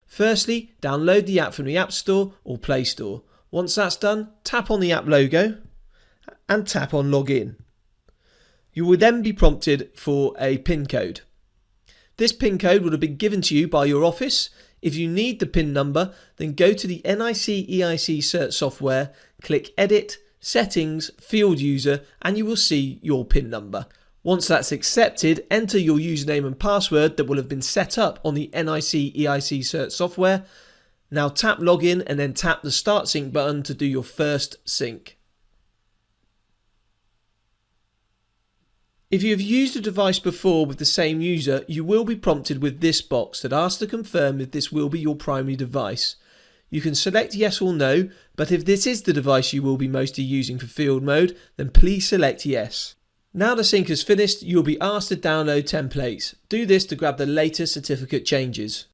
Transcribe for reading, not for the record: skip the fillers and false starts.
Firstly, download the app from the App Store or Play Store. Once that's done, tap on the app logo and tap on Login. You will then be prompted for a PIN code. This PIN code would have been given to you by your office. If you need the PIN number, then go to the NIC EIC Cert software, click Edit, Settings, Field User, and you will see your PIN number. Once that's accepted, enter your username and password that will have been set up on the NIC EIC Cert software. Now tap Login and then tap the Start Sync button to do your first sync. If you have used a device before with the same user, you will be prompted with this box that asks to confirm if this will be your primary device. You can select yes or no, but if this is the device you will be mostly using for field mode, then please select yes. Now the sync is finished, you will be asked to download templates. Do this to grab the latest certificate changes.